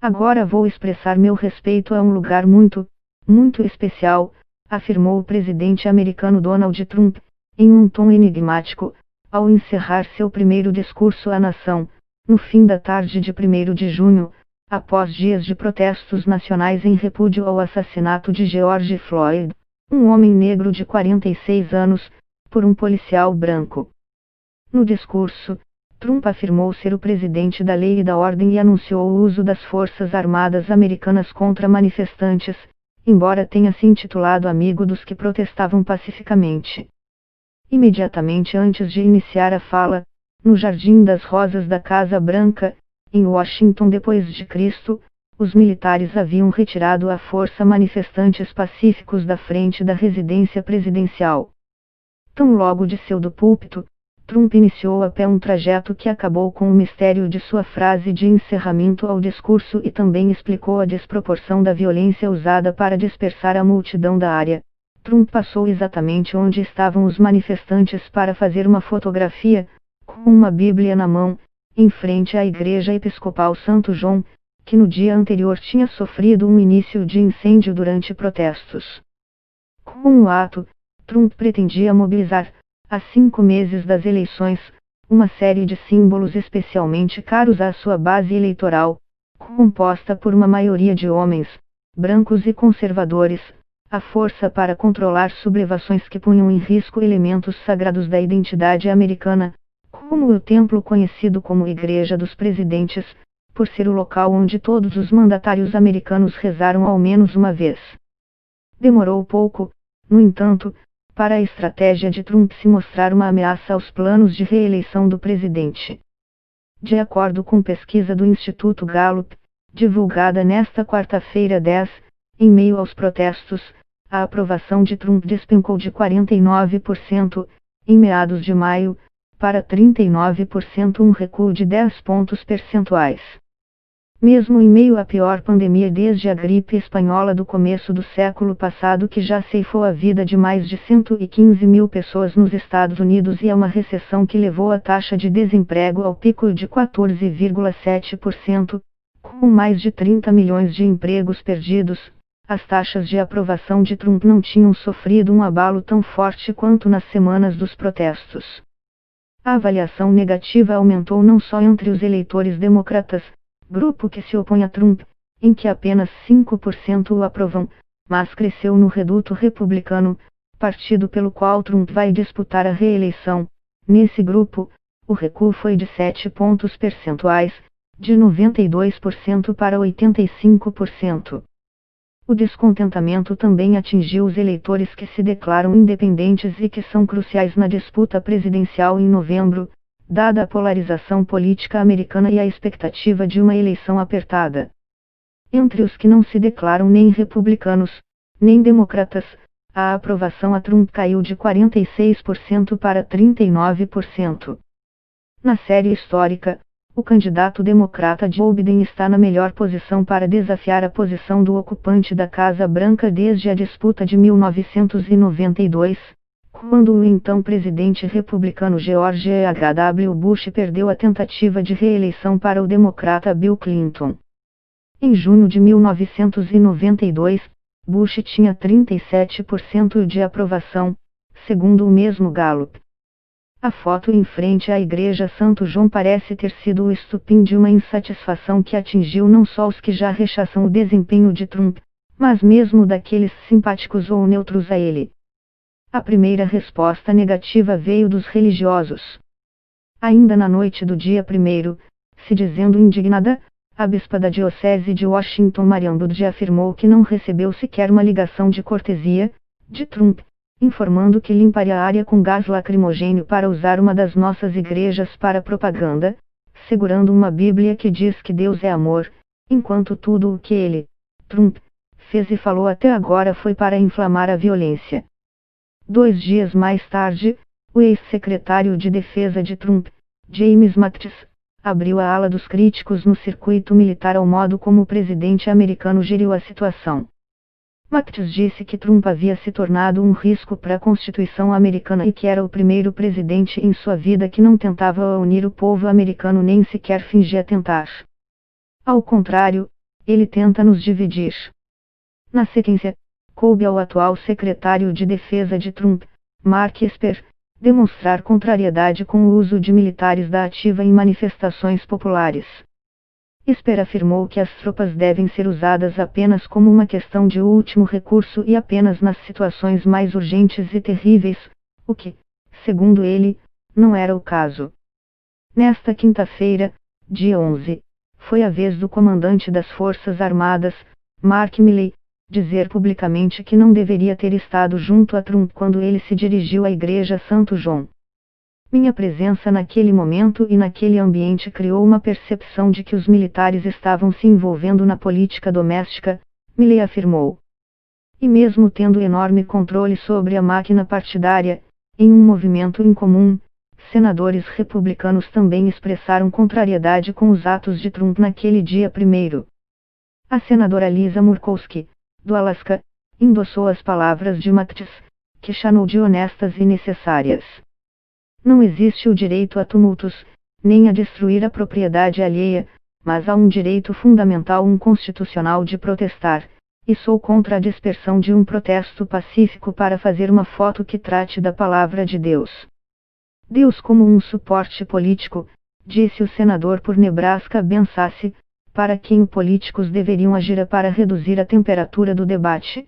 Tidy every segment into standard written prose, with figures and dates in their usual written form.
Agora vou expressar meu respeito a um lugar muito, muito especial, afirmou o presidente americano Donald Trump, em um tom enigmático, ao encerrar seu primeiro discurso à nação, no fim da tarde de 1º de junho, após dias de protestos nacionais em repúdio ao assassinato de George Floyd, um homem negro de 46 anos, por um policial branco. No discurso, Trump afirmou ser o presidente da lei e da ordem e anunciou o uso das Forças Armadas Americanas contra manifestantes, embora tenha se intitulado amigo dos que protestavam pacificamente. Imediatamente antes de iniciar a fala, no Jardim das Rosas da Casa Branca, em Washington d.C., os militares haviam retirado à força manifestantes pacíficos da frente da residência presidencial. Tão logo desceu do púlpito, Trump iniciou a pé um trajeto que acabou com o mistério de sua frase de encerramento ao discurso e também explicou a desproporção da violência usada para dispersar a multidão da área. Trump passou exatamente onde estavam os manifestantes para fazer uma fotografia, com uma Bíblia na mão, em frente à Igreja Episcopal Santo João, que no dia anterior tinha sofrido um início de incêndio durante protestos. Com o ato, Trump pretendia mobilizar, a 5 meses das eleições, uma série de símbolos especialmente caros à sua base eleitoral, composta por uma maioria de homens, brancos e conservadores, a força para controlar sublevações que punham em risco elementos sagrados da identidade americana, como o templo conhecido como Igreja dos Presidentes, por ser o local onde todos os mandatários americanos rezaram ao menos uma vez. Demorou pouco, no entanto, para a estratégia de Trump se mostrar uma ameaça aos planos de reeleição do presidente. De acordo com pesquisa do Instituto Gallup, divulgada nesta quarta-feira 10, em meio aos protestos, a aprovação de Trump despencou de 49%, em meados de maio, para 39%, um recuo de 10 pontos percentuais. Mesmo em meio à pior pandemia desde a gripe espanhola do começo do século passado, que já ceifou a vida de mais de 115 mil pessoas nos Estados Unidos, e a uma recessão que levou a taxa de desemprego ao pico de 14,7%, com mais de 30 milhões de empregos perdidos, as taxas de aprovação de Trump não tinham sofrido um abalo tão forte quanto nas semanas dos protestos. A avaliação negativa aumentou não só entre os eleitores democratas, grupo que se opõe a Trump, em que apenas 5% o aprovam, mas cresceu no reduto republicano, partido pelo qual Trump vai disputar a reeleição. Nesse grupo, o recuo foi de 7 pontos percentuais, de 92% para 85%. O descontentamento também atingiu os eleitores que se declaram independentes e que são cruciais na disputa presidencial em novembro, dada a polarização política americana e a expectativa de uma eleição apertada. Entre os que não se declaram nem republicanos, nem democratas, a aprovação a Trump caiu de 46% para 39%. Na série histórica, o candidato democrata Joe Biden está na melhor posição para desafiar a posição do ocupante da Casa Branca desde a disputa de 1992, quando o então presidente republicano George H.W. Bush perdeu a tentativa de reeleição para o democrata Bill Clinton. Em junho de 1992, Bush tinha 37% de aprovação, segundo o mesmo Gallup. A foto em frente à Igreja Santo João parece ter sido o estupim de uma insatisfação que atingiu não só os que já rechaçam o desempenho de Trump, mas mesmo daqueles simpáticos ou neutros a ele. A primeira resposta negativa veio dos religiosos. Ainda na noite do dia 1º, se dizendo indignada, a bispa da Diocese de Washington Marian Budge afirmou que não recebeu sequer uma ligação de cortesia, de Trump, informando que limparia a área com gás lacrimogênio para usar uma das nossas igrejas para propaganda, segurando uma Bíblia que diz que Deus é amor, enquanto tudo o que ele, Trump, fez e falou até agora foi para inflamar a violência. 2 dias mais tarde, o ex-secretário de Defesa de Trump, James Mattis, abriu a ala dos críticos no circuito militar ao modo como o presidente americano geriu a situação. Mattis disse que Trump havia se tornado um risco para a Constituição americana e que era o primeiro presidente em sua vida que não tentava unir o povo americano nem sequer fingia tentar. Ao contrário, ele tenta nos dividir. Na sequência, coube ao atual secretário de Defesa de Trump, Mark Esper, demonstrar contrariedade com o uso de militares da ativa em manifestações populares. Esper afirmou que as tropas devem ser usadas apenas como uma questão de último recurso e apenas nas situações mais urgentes e terríveis, o que, segundo ele, não era o caso. Nesta quinta-feira, dia 11, foi a vez do comandante das Forças Armadas, Mark Milley, dizer publicamente que não deveria ter estado junto a Trump quando ele se dirigiu à Igreja Santo João. Minha presença naquele momento e naquele ambiente criou uma percepção de que os militares estavam se envolvendo na política doméstica, Milley afirmou. E mesmo tendo enorme controle sobre a máquina partidária, em um movimento incomum, senadores republicanos também expressaram contrariedade com os atos de Trump naquele dia 1º. A senadora Lisa Murkowski, do Alasca, endossou as palavras de Mattis, que chamou de honestas e necessárias. Não existe o direito a tumultos, nem a destruir a propriedade alheia, mas há um direito fundamental constitucional de protestar, e sou contra a dispersão de um protesto pacífico para fazer uma foto que trate da palavra de Deus. Deus como um suporte político, disse o senador por Nebraska Ben Sasse, para quem políticos deveriam agir para reduzir a temperatura do debate.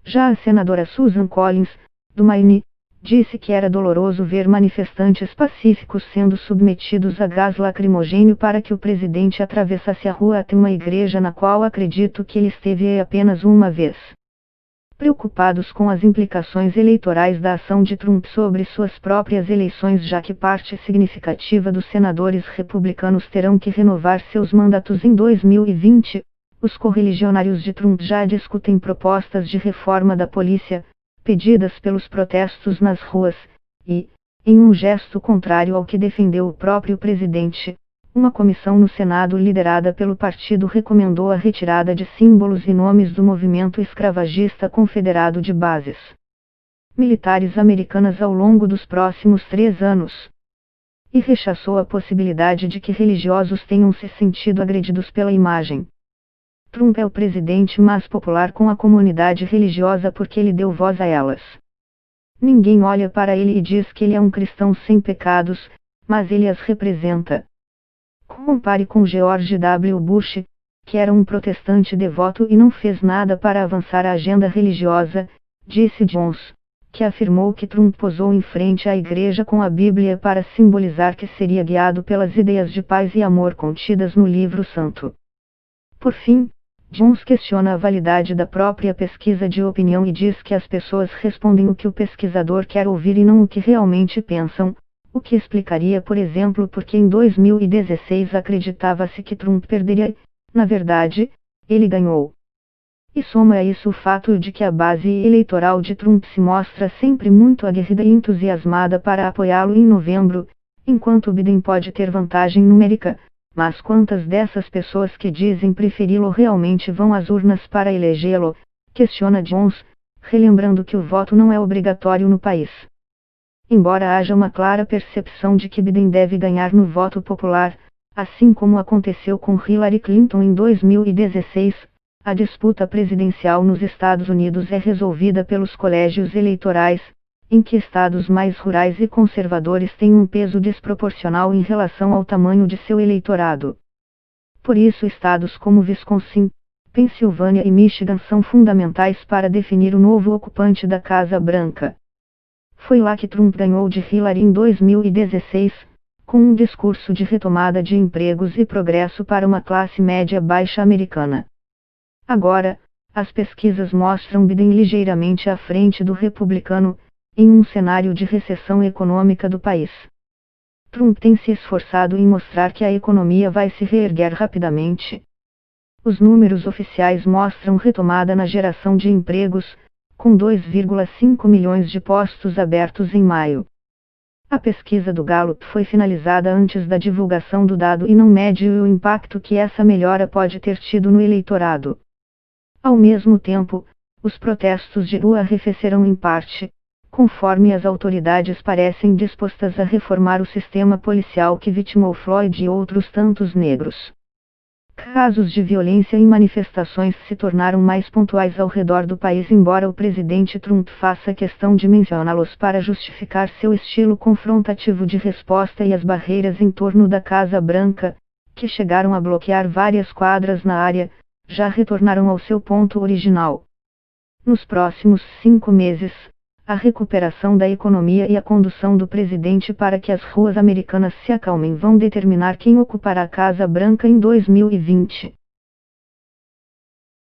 Já a senadora Susan Collins, do Maine, disse que era doloroso ver manifestantes pacíficos sendo submetidos a gás lacrimogêneo para que o presidente atravessasse a rua até uma igreja na qual acredito que ele esteve apenas uma vez. Preocupados com as implicações eleitorais da ação de Trump sobre suas próprias eleições, já que parte significativa dos senadores republicanos terão que renovar seus mandatos em 2020, os correligionários de Trump já discutem propostas de reforma da polícia, pedidas pelos protestos nas ruas, e, em um gesto contrário ao que defendeu o próprio presidente, uma comissão no Senado liderada pelo partido recomendou a retirada de símbolos e nomes do movimento escravagista confederado de bases militares americanas ao longo dos próximos 3 anos. E rechaçou a possibilidade de que religiosos tenham se sentido agredidos pela imagem. Trump é o presidente mais popular com a comunidade religiosa porque ele deu voz a elas. Ninguém olha para ele e diz que ele é um cristão sem pecados, mas ele as representa. Compare com George W. Bush, que era um protestante devoto e não fez nada para avançar a agenda religiosa, disse Jones, que afirmou que Trump posou em frente à igreja com a Bíblia para simbolizar que seria guiado pelas ideias de paz e amor contidas no livro santo. Por fim, Jones questiona a validade da própria pesquisa de opinião e diz que as pessoas respondem o que o pesquisador quer ouvir e não o que realmente pensam, o que explicaria, por exemplo, porque em 2016 acreditava-se que Trump perderia e, na verdade, ele ganhou. E soma a isso o fato de que a base eleitoral de Trump se mostra sempre muito aguerrida e entusiasmada para apoiá-lo em novembro, enquanto Biden pode ter vantagem numérica. Mas quantas dessas pessoas que dizem preferi-lo realmente vão às urnas para elegê-lo? Questiona Jones, relembrando que o voto não é obrigatório no país. Embora haja uma clara percepção de que Biden deve ganhar no voto popular, assim como aconteceu com Hillary Clinton em 2016, a disputa presidencial nos Estados Unidos é resolvida pelos colégios eleitorais, em que estados mais rurais e conservadores têm um peso desproporcional em relação ao tamanho de seu eleitorado. Por isso estados como Wisconsin, Pensilvânia e Michigan são fundamentais para definir o novo ocupante da Casa Branca. Foi lá que Trump ganhou de Hillary em 2016, com um discurso de retomada de empregos e progresso para uma classe média baixa americana. Agora, as pesquisas mostram Biden ligeiramente à frente do republicano, em um cenário de recessão econômica do país. Trump tem se esforçado em mostrar que a economia vai se reerguer rapidamente. Os números oficiais mostram retomada na geração de empregos, com 2,5 milhões de postos abertos em maio. A pesquisa do Gallup foi finalizada antes da divulgação do dado e não mede o impacto que essa melhora pode ter tido no eleitorado. Ao mesmo tempo, os protestos de rua arrefeceram em parte, conforme as autoridades parecem dispostas a reformar o sistema policial que vitimou Floyd e outros tantos negros. Casos de violência e manifestações se tornaram mais pontuais ao redor do país, embora o presidente Trump faça questão de mencioná-los para justificar seu estilo confrontativo de resposta e as barreiras em torno da Casa Branca, que chegaram a bloquear várias quadras na área, já retornaram ao seu ponto original. Nos próximos 5 meses, a recuperação da economia e a condução do presidente para que as ruas americanas se acalmem vão determinar quem ocupará a Casa Branca em 2020.